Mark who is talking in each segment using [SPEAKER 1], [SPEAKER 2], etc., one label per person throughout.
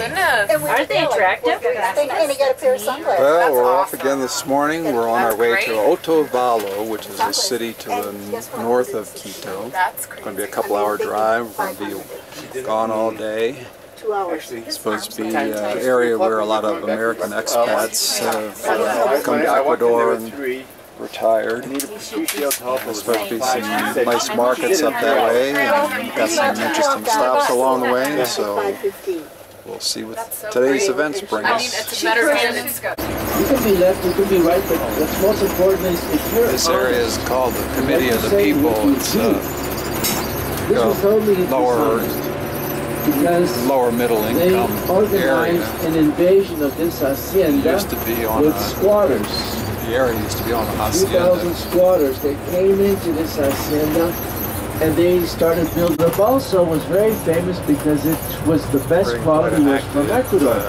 [SPEAKER 1] Aren't they attractive?
[SPEAKER 2] And he got a pair of sunglasses.
[SPEAKER 3] Well, we're off again this morning. We're on our way to Otavalo, which is a city to the north of Quito. It's going to be a couple-hour drive. We're going to be gone all day.
[SPEAKER 2] 2 hours.
[SPEAKER 3] It's supposed to be an area where a lot of American expats have come to Ecuador and retired. There's supposed to be some nice markets up that way, and we've got some interesting stops along the way, so we'll see what today's events bring us.
[SPEAKER 4] You could be left, you could be right, but what's most important is if you're
[SPEAKER 3] This area is called the Committee of the People. It's lower middle income
[SPEAKER 4] they organized an invasion of this hacienda with squatters.
[SPEAKER 3] The area used to be on a hacienda.
[SPEAKER 4] 2,000 squatters. They came into this hacienda and they started building. The balsa was very famous because it was the best quality was from Ecuador.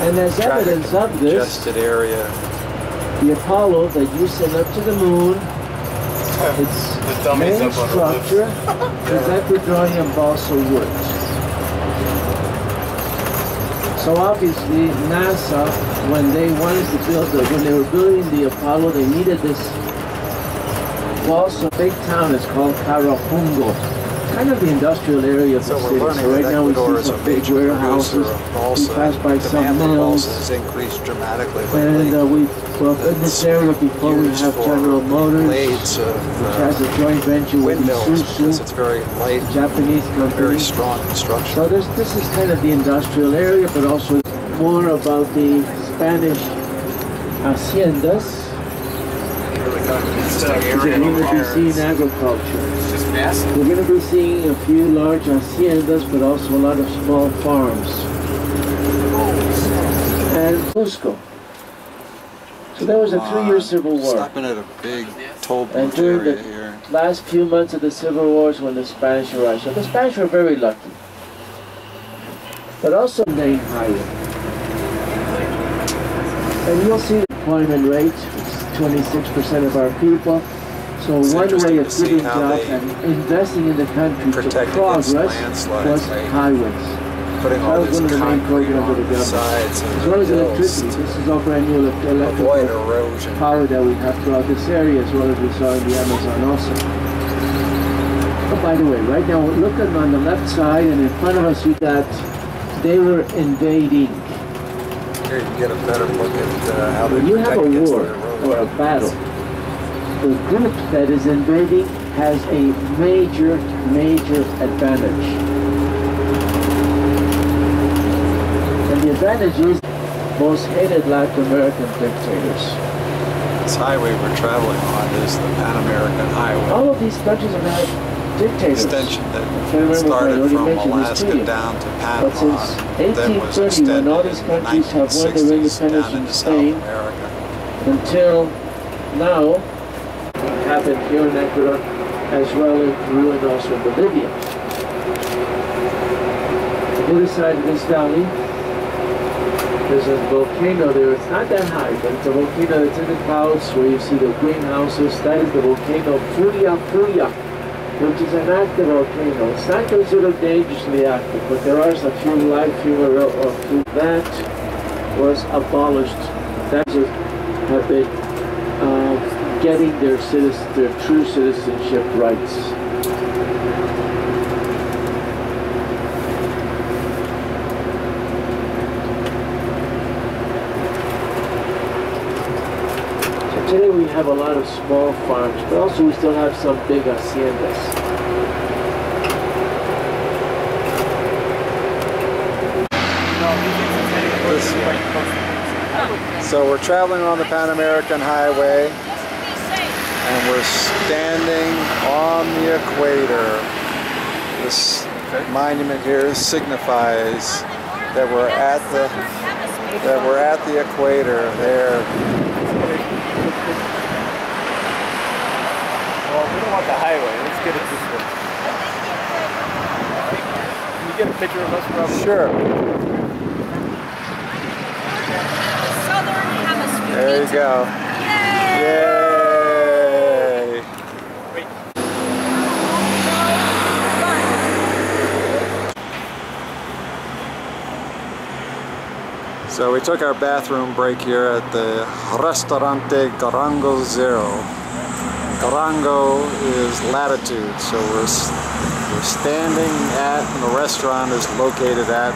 [SPEAKER 4] And as evidence of this,
[SPEAKER 3] area.
[SPEAKER 4] the Apollo that you sent up to the moon, its main structure is Ecuadorian and balsa wood. So obviously NASA, when they wanted to build, when they were building the Apollo, they needed this balsa. Big town is called Carapungo, kind of the industrial area of the city. So right now we see some big warehouses. We pass by some mills.
[SPEAKER 3] Increased dramatically.
[SPEAKER 4] And in this area before we have General Motors, which has a joint venture with Isuzu,
[SPEAKER 3] it's very light,
[SPEAKER 4] Japanese company.
[SPEAKER 3] Very strong construction.
[SPEAKER 4] So this is kind of the industrial area, but also more about the Spanish haciendas. We're going to be seeing agriculture. We're going to be seeing a few large haciendas, but also a lot of small farms. And Cusco. So there was a 3-year civil war.
[SPEAKER 3] Stopping at a big toll booth
[SPEAKER 4] and during
[SPEAKER 3] area
[SPEAKER 4] the
[SPEAKER 3] here.
[SPEAKER 4] last few months of the Civil Wars when the Spanish arrived. So the Spanish were very lucky. But also named higher. And you'll see the employment rate, it's 26% of our people. So one way of giving jobs and investing in the country for progress was highways.
[SPEAKER 3] Putting all this concrete on the sides
[SPEAKER 4] as well as electricity. This is all brand new electrical power that we have throughout this area, as well as we saw in the Amazon also. Oh, by the way, right now, looking on the left side and in front of us, you got, they were invading.
[SPEAKER 3] Here you get a better look at how they
[SPEAKER 4] when you have a war or a battle, the group that is invading has a major advantage. The advantage is most hated Latin American dictators.
[SPEAKER 3] This highway we're traveling on is the Pan American Highway.
[SPEAKER 4] All of these countries have had dictators.
[SPEAKER 3] Extension that started from Alaska down to Panama.
[SPEAKER 4] But since 1830, when all these countries have won their independence from Spain, until now, it happened here in Ecuador, as well as Peru and also Bolivia. On the other side of this valley, there's a volcano there. It's not that high, but it's a volcano that's in the clouds where you see the greenhouses. That is the volcano Furia, which is an active volcano. It's not considered dangerously active, but there are a few live fuel that was abolished. That have been getting their true citizenship rights. Today we have a lot of small farms, but also we still have some big haciendas.
[SPEAKER 3] So we're traveling on the Pan American Highway, and we're standing on the equator. This monument here signifies that we're at the equator there.
[SPEAKER 5] Well, we don't want the highway. Let's get it this way. Can you get a picture of us, Robert?
[SPEAKER 3] Sure.
[SPEAKER 1] Southern Hemisphere.
[SPEAKER 3] There you go.
[SPEAKER 1] Yay!
[SPEAKER 3] Yay!
[SPEAKER 5] Wait.
[SPEAKER 3] So we took our bathroom break here at the Restaurante Garango Zero. Garango is latitude, so we're standing at, and the restaurant is located at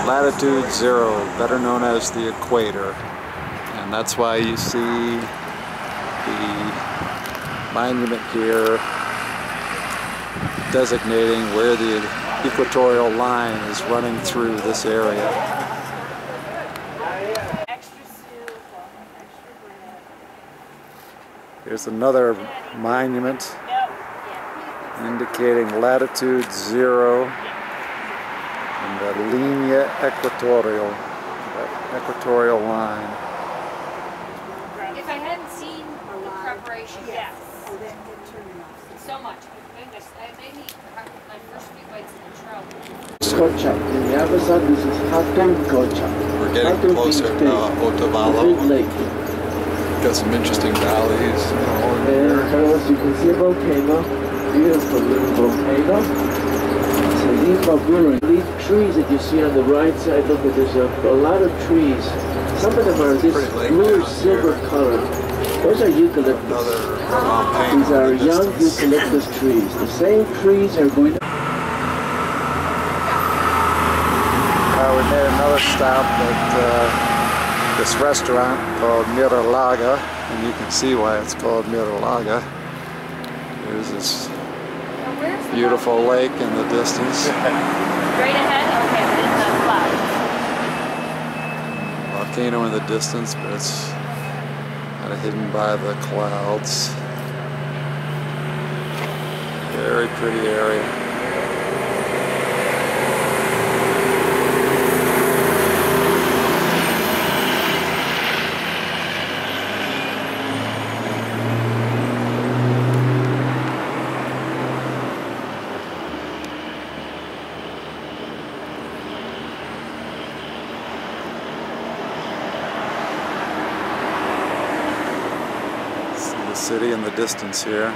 [SPEAKER 3] latitude 0, better known as the equator. And that's why you see the monument here designating where the equatorial line is running through this area. Here's another monument indicating latitude 0 and the linea equatorial, that equatorial line.
[SPEAKER 1] If I hadn't seen the preparation, yes. So much. Goodness, I made me my first few bites in the trout.
[SPEAKER 4] Scocha. On the other side, this is Hatton Cocha.
[SPEAKER 3] We're getting closer to Otavalo.
[SPEAKER 4] Lake.
[SPEAKER 3] Got some interesting valleys.
[SPEAKER 4] And as you can see a volcano, beautiful little volcano. It's a leaf. These trees that you see on the right side, look at there's a lot of trees. Some of them are this blue silver color. Those are eucalyptus. These are young eucalyptus trees. The same trees are going to...
[SPEAKER 3] We made another stop at this restaurant called Miralaga, and you can see why it's called Miralaga. There's this beautiful lake in the distance.
[SPEAKER 1] Right ahead? Okay, but it's not clouds.
[SPEAKER 3] Volcano in the distance, but it's kind of hidden by the clouds. Very pretty area. City in the distance here.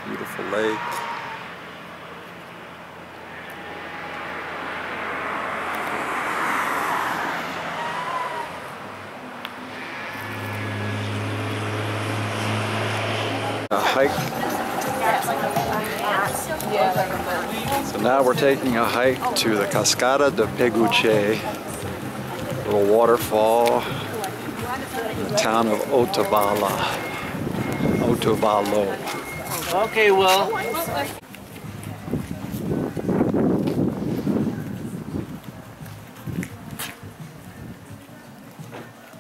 [SPEAKER 3] Beautiful lake. A hike. So now we're taking a hike to the Cascada de Peguche, a little waterfall in the town of Otavalo.
[SPEAKER 5] Okay, well.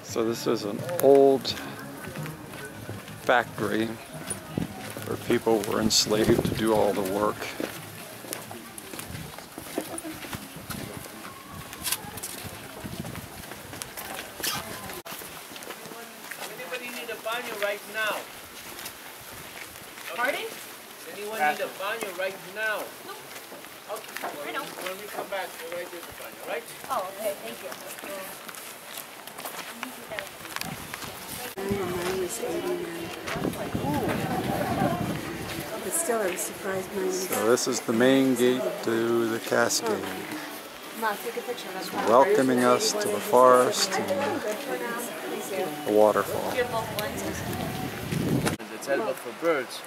[SPEAKER 3] So this is an old factory where people were enslaved to do all the work.
[SPEAKER 5] Anybody need a baño right now?
[SPEAKER 1] Pardon?
[SPEAKER 5] Anyone need a baño right now?
[SPEAKER 1] No.
[SPEAKER 5] Okay.
[SPEAKER 1] I know.
[SPEAKER 5] When we come back, we'll right there the baño, right?
[SPEAKER 1] Oh, okay, thank you.
[SPEAKER 2] Mine was 89. But still, I was surprised mine was...
[SPEAKER 3] So this is the main gate to the Cascade, welcoming us to the forest and the waterfall.
[SPEAKER 5] It's edible for birds.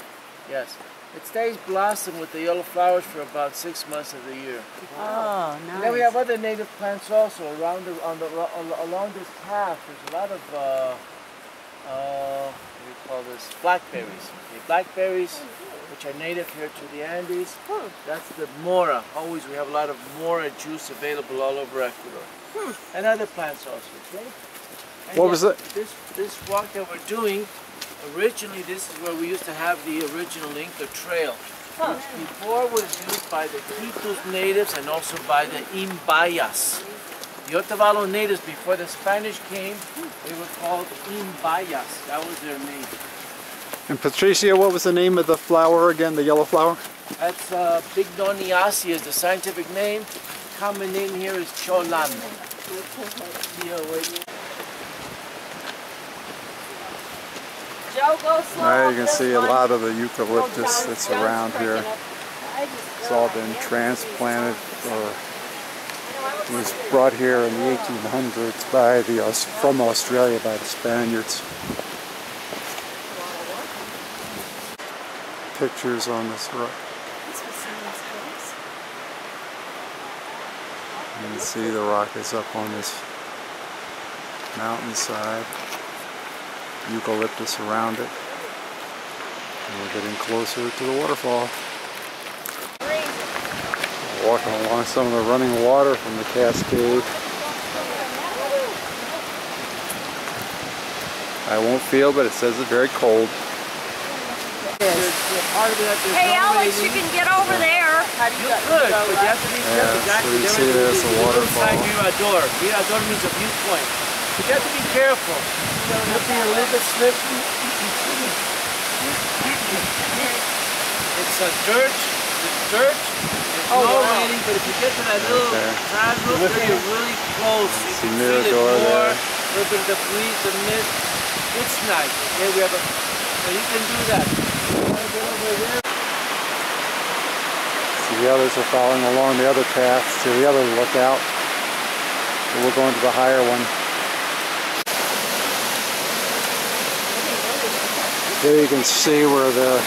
[SPEAKER 5] Yes. It stays blossom with the yellow flowers for about 6 months of the year.
[SPEAKER 2] Oh, nice.
[SPEAKER 5] And then we have other native plants also around along this path. There's a lot of what do you call this? Blackberries. Okay, blackberries, which are native here to the Andes. That's the mora. Always we have a lot of mora juice available all over Ecuador. And other plants also. Okay. And
[SPEAKER 3] What was it?
[SPEAKER 5] This walk that we're doing. Originally, this is where we used to have the original Inca Trail, which before was used by the Quitus natives and also by the Imbayas. The Otavalo natives, before the Spanish came, they were called Imbayas. That was their name.
[SPEAKER 3] And Patricia, what was the name of the flower again, the yellow flower?
[SPEAKER 5] That's Bignoniaceae is the scientific name. Common name here is Cholan. Here, wait.
[SPEAKER 1] Joe, go slow.
[SPEAKER 3] Now you can see a lot of the eucalyptus that's around here. It's all been transplanted or was brought here in the 1800s by from Australia by the Spaniards. Pictures on this rock. You can see the rock is up on this mountainside. Eucalyptus around it. And we're getting closer to the waterfall. Walking along some of the running water from the cascade. I won't feel, but it says it's very cold.
[SPEAKER 1] Hey Alex, you can get over there.
[SPEAKER 5] You could, but you have to be careful.
[SPEAKER 3] So you see there's a waterfall.
[SPEAKER 5] Mirador. Mirador means a viewpoint. But you have to be careful. You'll be a little bit slippery. It's a dirt. It's dirt. It's no raining, but if you get to that little side roof there, you're really close. You can feel it more. A little bit of the breeze, the mist. It's nice. Okay, we have a. So you can do that.
[SPEAKER 3] See, the others are following along the other path to the other lookout. So we're going to the higher one. There you can see where the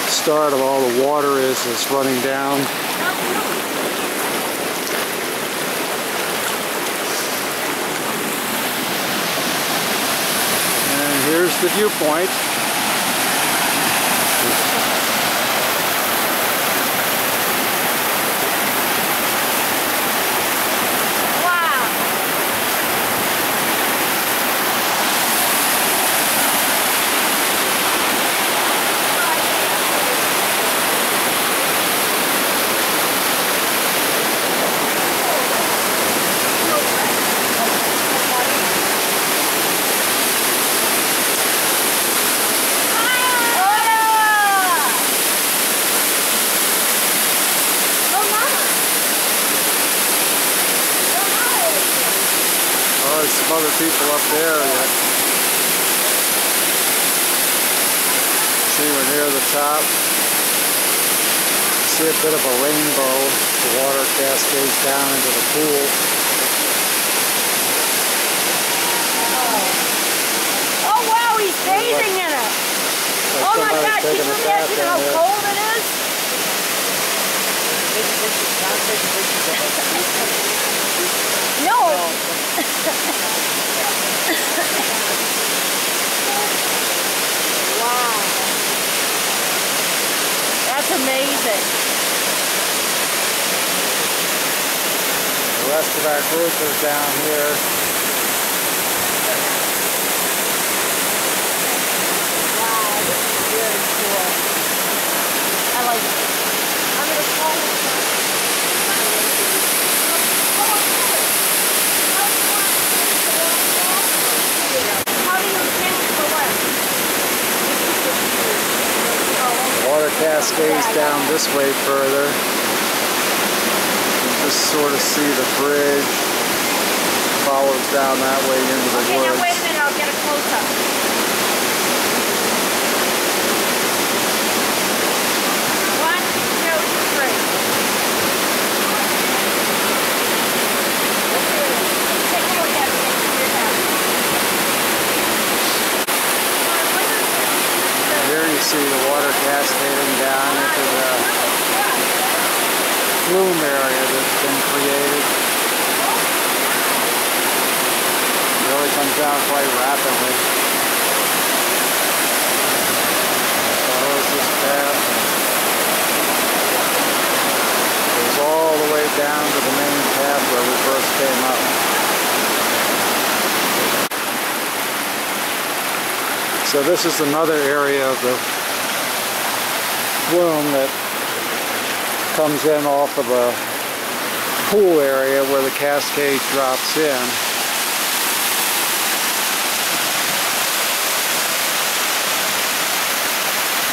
[SPEAKER 3] start of all the water is running down. And here's the viewpoint. There's some other people up there that see we're near the top. You see a bit of a rainbow. The water cascades down into the pool.
[SPEAKER 1] Oh wow, he's bathing in it. Oh my God, can you imagine how cold it is? No. Wow. That's amazing.
[SPEAKER 3] The rest of our group is down here.
[SPEAKER 1] Wow, this is very cool. I like it. I'm going to call it.
[SPEAKER 3] Water cascades down this way further. You just sort of see the bridge follows down that way into the woods.
[SPEAKER 1] Okay, now wait a minute, I'll get a close-up. 1, 2, 3. Take a look at it.
[SPEAKER 3] Here you see the water cascading down into the flume area that's been created. It really comes down quite rapidly. Follows this path. Goes all the way down to the main path where we first came up. So this is another area of the flume that comes in off of a pool area where the cascade drops in.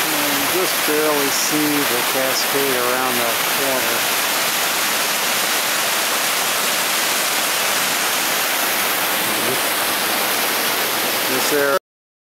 [SPEAKER 3] And you just barely see the cascade around that corner. This area